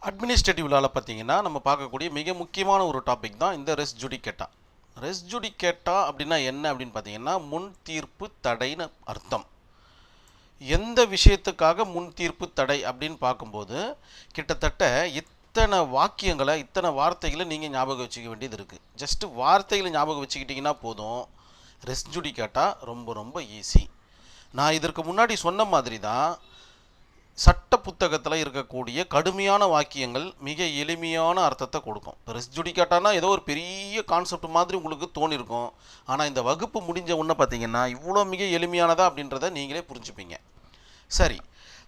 Administrative லாவில் பார்த்தீங்கன்னா நம்ம பார்க்கக்கூடிய மிக முக்கியமான ஒரு டாபிக் தான் இந்த ரெஸ் ஜுடிகேட்டா. ரெஸ் ஜுடிகேட்டா அப்படின்னா என்ன அப்படின்னு பார்த்தீங்கன்னா முன் தீர்ப்பு தடைன்னு அர்த்தம். எந்த விஷயத்துக்காக முன் தீர்ப்பு தடை அப்படின்னு பார்க்கும்போது கிட்டத்தட்ட இத்தனை வாக்கியங்களை இத்தனை வார்த்தைகளை நீங்கள் ஞாபகம் வச்சுக்க வேண்டியது இருக்குது. ஜஸ்ட்டு வார்த்தைகளை ஞாபகம் வச்சுக்கிட்டிங்கன்னா போதும். ரெஸ் ஜுடிகேட்டா ரொம்ப ரொம்ப ஈஸி. நான் இதற்கு முன்னாடி சொன்ன மாதிரி தான் சட்ட புத்தகத்தில் இருக்கக்கூடிய கடுமையான வாக்கியங்கள் மிக எளிமையான அர்த்தத்தை கொடுக்கும். இப்போ ரெஸ் ஜுடிகேட்டானா ஏதோ ஒரு பெரிய கான்செப்ட் மாதிரி உங்களுக்கு தோணிருக்கும். ஆனால் இந்த வகுப்பு முடிஞ்ச உடனே பார்த்தீங்கன்னா இவ்வளோ மிக எளிமையானதா அப்படின்றத நீங்களே புரிஞ்சுப்பீங்க. சரி,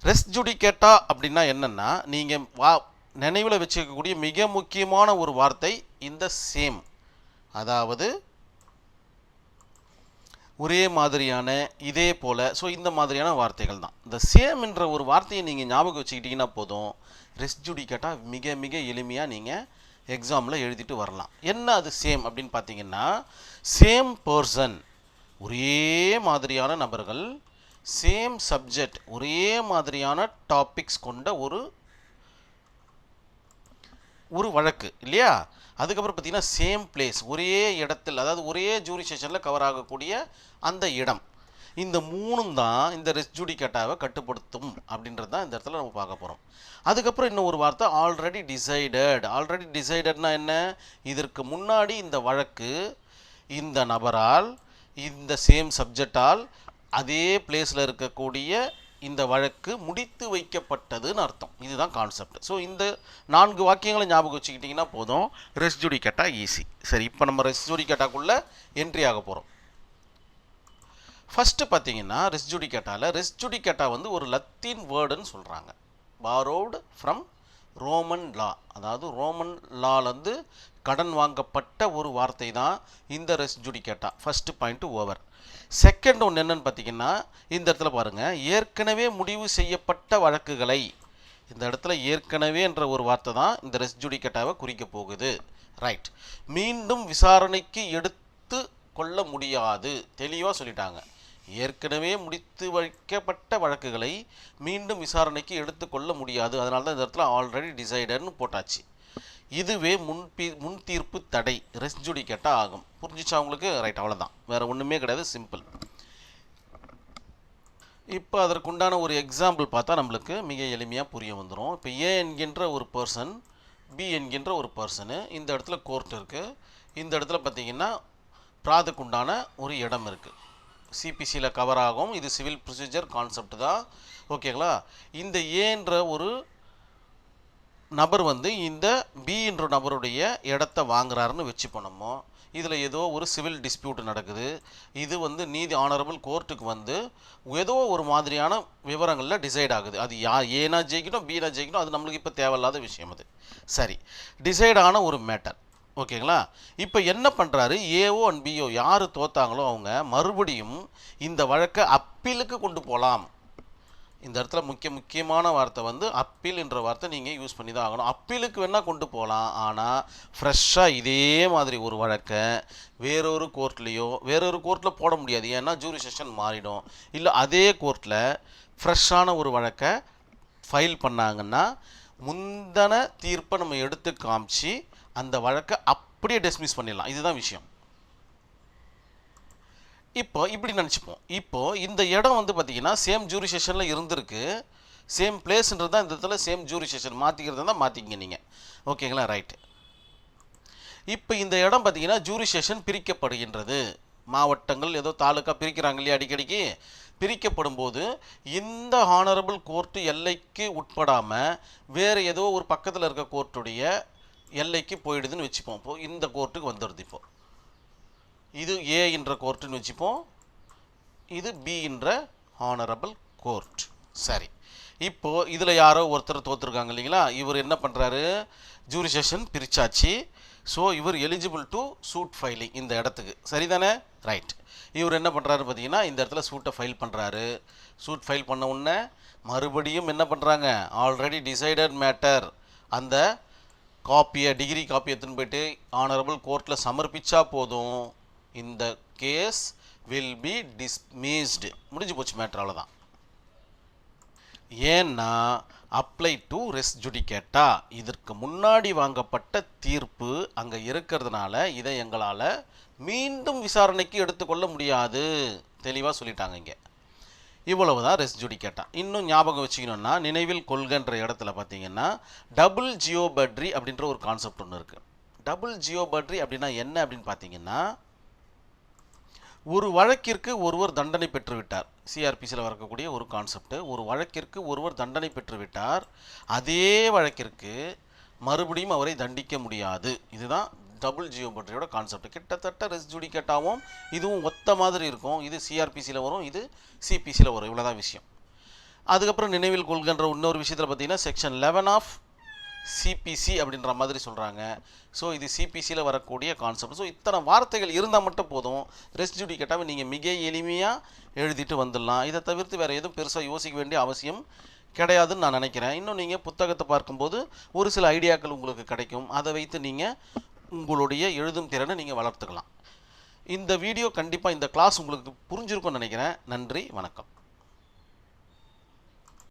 ரெஸ் ஜுடிகேட்டா அப்படின்னா என்னென்னா நீங்கள் நினைவில் வச்சுக்கக்கூடிய மிக முக்கியமான ஒரு வார்த்தை இந்த சேம், அதாவது ஒரே மாதிரியான, இதே போல். ஸோ இந்த மாதிரியான வார்த்தைகள் தான். இந்த சேம் என்ற ஒரு வார்த்தையை நீங்கள் ஞாபகம் வச்சுக்கிட்டிங்கன்னா போதும், ரெஸ் ஜுடிகேட்டா மிக மிக எளிமையாக நீங்கள் எக்ஸாமில் எழுதிட்டு வரலாம். என்ன அது சேம் அப்படின்னு பார்த்தீங்கன்னா, சேம் பர்சன், ஒரே மாதிரியான நபர்கள், சேம் சப்ஜெக்ட், ஒரே மாதிரியான டாபிக்ஸ் கொண்ட ஒரு வழக்கு இல்லையா. அதுக்கப்புறம் பார்த்தீங்கன்னா சேம் பிளேஸ், ஒரே இடத்தில், அதாவது ஒரே ஜூரிசேஷனில் கவர் ஆகக்கூடிய அந்த இடம். இந்த மூணும் தான் இந்த ரெஸ் ஜுடிகேட்டாவை கட்டுப்படுத்தும் அப்படின்றது தான் இந்த இடத்துல நம்ம பார்க்க போகிறோம். அதுக்கப்புறம் இன்னும் ஒரு வார்த்தை ஆல்ரெடி டிசைடட். ஆல்ரெடி டிசைடட்னா என்ன? இதற்கு முன்னாடி இந்த வழக்கு இந்த நபரால், இந்த சேம் சப்ஜெக்டால், அதே பிளேஸில் இருக்கக்கூடிய இந்த வழக்கு முடித்து வைக்கப்பட்டதுன்னு அர்த்தம். இதுதான் கான்செப்ட். ஸோ இந்த 4 வாக்கியங்களை ஞாபகம் வச்சுக்கிட்டிங்கன்னா போதும், ரெஸ் ஜுடிகேட்டா ஈஸி. சரி, இப்போ நம்ம ரெஸ் ஜுடிகேட்டாக்குள்ளே என்ட்ரி ஆக போகிறோம். ஃபஸ்ட்டு பார்த்தீங்கன்னா ரெஸ் ஜுடிகேட்டா வந்து ஒரு லத்தீன் வேர்டுன்னு சொல்கிறாங்க. பாரோவ்டு ஃப்ரம் ரோமன் லா, அதாவது ரோமன் லாலேருந்து கடன் வாங்கப்பட்ட ஒரு வார்த்தை தான் இந்த res judicata. First point over. Second ஒன்று என்னன்னு பார்த்தீங்கன்னா, இந்த இடத்துல பாருங்கள், ஏற்கனவே முடிவு செய்யப்பட்ட வழக்குகளை, இந்த இடத்துல ஏற்கனவே என்ற ஒரு வார்த்தை தான் இந்த ரெஸ் ஜுடிகேட்டாவை குறிக்க போகுது. ரைட். மீண்டும் விசாரணைக்கு எடுத்து கொள்ள முடியாது, தெளிவாக சொல்லிட்டாங்க. ஏற்கனவே முடித்து வைக்கப்பட்ட வழக்குகளை மீண்டும் விசாரணைக்கு எடுத்துக்கொள்ள முடியாது. அதனால தான் இந்த இடத்துல ஆல்ரெடி டிசைடட்னு போட்டாச்சு. இதுவே முன் தீர்ப்பு தடை, ரெஸ் ஜுடிகேட்டா ஆகும். புரிஞ்சிச்சா உங்களுக்கு? ரைட், அவ்வளோதான், வேறு ஒன்றுமே கிடையாது, சிம்பிள். இப்போ அதற்குண்டான ஒரு எக்ஸாம்பிள் பார்த்தா நம்மளுக்கு மிக எளிமையாக புரிய வந்துடும். இப்போ ஏ என்கின்ற ஒரு பர்சன், பி என்கின்ற ஒரு பர்சனு, இந்த இடத்துல கோர்ட் இருக்குது. இந்த இடத்துல பார்த்தீங்கன்னா ப்ராதுக்குண்டான ஒரு இடம் இருக்குது, சிபிசியில் கவர் ஆகும். இது சிவில் ப்ரொசீஜர் கான்செப்ட் தான், ஓகேங்களா. இந்த ஏன்ற ஒரு நபர் வந்து இந்த பி என்ற நபருடைய இடத்த வாங்குறாருன்னு வச்சுப்போம். நம்ம இதில் ஏதோ ஒரு சிவில் டிஸ்பியூட் நடக்குது. இது வந்து நீதி ஆனரபிள் கோர்ட்டுக்கு வந்து ஏதோ ஒரு மாதிரியான விவரங்களில் டிசைட் ஆகுது. அது ஏனா ஜெயிக்கணும், பீனா ஜெயிக்கணும், அது நம்மளுக்கு இப்போ தேவையில்லாத விஷயம். அது சரி, டிசைட் ஆன ஒரு மேட்டர், ஓகேங்களா. இப்போ என்ன பண்ணுறாரு, ஏஓ அண்ட் பிஓ யார் தோத்தாங்களோ அவங்க மறுபடியும் இந்த வழக்கை அப்பீலுக்கு கொண்டு போகலாம். இந்த இடத்துல முக்கியமான வார்த்தை வந்து அப்பீல் என்ற வார்த்தை நீங்கள் யூஸ் பண்ணி தான் ஆகணும். அப்பீலுக்கு வேணால் கொண்டு போகலாம், ஆனால் ஃப்ரெஷ்ஷாக இதே மாதிரி ஒரு வழக்கை வேறொரு கோர்ட்டில் போட முடியாது. ஏன்னா ஜூரிசேஷன் மாறிடும். இல்லை அதே கோர்ட்டில் ஃப்ரெஷ்ஷான ஒரு வழக்கை ஃபைல் பண்ணாங்கன்னா முந்தின தீர்ப்பை நம்ம எடுத்து காமிச்சு அந்த வழக்கை அப்படியே டிஸ்மிஸ் பண்ணிடலாம். இதுதான் விஷயம். இப்போ இப்படி நினச்சிப்போம், இப்போது இந்த இடம் வந்து பார்த்திங்கன்னா சேம் ஜூரிசேஷனில் இருந்திருக்கு. சேம் பிளேஸ்ன்றது தான் இந்த இடத்துல சேம் ஜூரிசேஷன். மாற்றிக்கிறது தான் மாற்றிக்கிங்க நீங்கள், ஓகேங்களா. ரைட்டு. இப்போ இந்த இடம் பார்த்திங்கன்னா ஜூரிசேஷன் பிரிக்கப்படுகின்றது. மாவட்டங்கள் ஏதோ தாலுக்கா பிரிக்கிறாங்க இல்லையா, அடிக்கடிக்கு பிரிக்கப்படும் போது இந்த ஹானரபிள் கோர்ட்டு எல்லைக்கு உட்படாமல் வேறு ஏதோ ஒரு பக்கத்தில் இருக்க கோர்ட்டுடைய எல்லைக்கு போயிடுதுன்னு வச்சுப்போம். இப்போது இந்த கோர்ட்டுக்கு வந்துடுது. இப்போது இது ஏ என்ற கோர்ட்டுன்னு வச்சுப்போம், இது பி என்ற ஹானரபிள் கோர்ட். சரி, இப்போது இதில் யாரோ ஒருத்தர் தோற்றுருக்காங்க இல்லைங்களா. இவர் என்ன பண்ணுறாரு, ஜூரிசேஷன் பிரிச்சாச்சு. ஸோ இவர் எலிஜிபிள் டு சூட் ஃபைலிங் இந்த இடத்துக்கு, சரிதானே. ரைட். இவர் என்ன பண்ணுறாரு பார்த்தீங்கன்னா, இந்த இடத்துல சூட்டை ஃபைல் பண்ணுறாரு. சூட் ஃபைல் பண்ண உடனே மறுபடியும் என்ன பண்ணுறாங்க, ஆல்ரெடி டிசைடட் மேட்டர் அந்த காப்பியை, டிகிரி காப்பி எடுத்துன்னு போயிட்டு ஆனரபிள் கோர்ட்டில் சமர்ப்பிச்சா போதும், இந்த கேஸ் வில் பி டிஸ்மிஸ்டு. முடிஞ்சு போச்சு மேட்டர், அவ்வளோதான். ஏன்னா அப்ளை டு ரெஸ் ஜுடிகேட்டா. இதற்கு முன்னாடி வாங்கப்பட்ட தீர்ப்பு அங்கே இருக்கிறதுனால இதை எங்களால் மீண்டும் விசாரணைக்கு எடுத்துக்கொள்ள முடியாது. தெளிவாக சொல்லிட்டாங்க இங்கே. இவ்வளவு தான் ரெஸ் ஜுடிகேட்டா. இன்னும் ஞாபகம் வச்சுக்கணுன்னா, நினைவில் கொள்கன்ற இடத்துல பார்த்தீங்கன்னா டபுள் ஜியோபட்ரி அப்படின்ற ஒரு கான்செப்ட் ஒன்று இருக்குது. டபுள் ஜியோபட்ரி அப்படின்னா என்ன அப்படின்னு பார்த்தீங்கன்னா, ஒரு வழக்கிற்கு ஒருவர் தண்டனை பெற்றுவிட்டார். சிஆர்பிசியில் வரக்கூடிய ஒரு கான்செப்ட். ஒரு வழக்கிற்கு ஒருவர் தண்டனை பெற்றுவிட்டார், அதே வழக்கிற்கு மறுபடியும் அவரை தண்டிக்க முடியாது. இதுதான் டபுள் ஜியோபட்ரியோட கான்செப்ட். கிட்டத்தட்ட ரெஸ் ஜுடிகேட்டாவும் இதுவும் ஒத்த மாதிரி இருக்கும். இது சிஆர்பிசியில் வரும், இது சிபிசியில் வரும். இவ்வளோதான் விஷயம். அதுக்கப்புறம் நினைவில் கொள்கின்ற இன்னொரு விஷயத்தில் பார்த்தீங்கன்னா செக்ஷன் 11 ஆஃப் சிபிசி அப்படின்ற மாதிரி சொல்கிறாங்க. ஸோ இது சிபிசியில் வரக்கூடிய கான்செப்ட். ஸோ இத்தனை வார்த்தைகள் இருந்தால் மட்டும் போதும், ரெஸ் ஜுடிகேட்டாவை நீங்கள் மிக எளிமையாக எழுதிட்டு வந்துடலாம். இதை தவிர்த்து வேறு எதுவும் பெருசாக யோசிக்க வேண்டிய அவசியம் கிடையாதுன்னு நான் நினைக்கிறேன். இன்னும் நீங்கள் புத்தகத்தை பார்க்கும்போது ஒரு சில ஐடியாக்கள் உங்களுக்கு கிடைக்கும். அதை வைத்து நீங்கள் உங்களுடைய எழுதும் திறனை நீங்கள் வளர்த்துக்கலாம். இந்த வீடியோ கண்டிப்பாக, இந்த கிளாஸ் உங்களுக்கு புரிஞ்சிருக்கும்னு நினைக்கிறேன். நன்றி, வணக்கம்.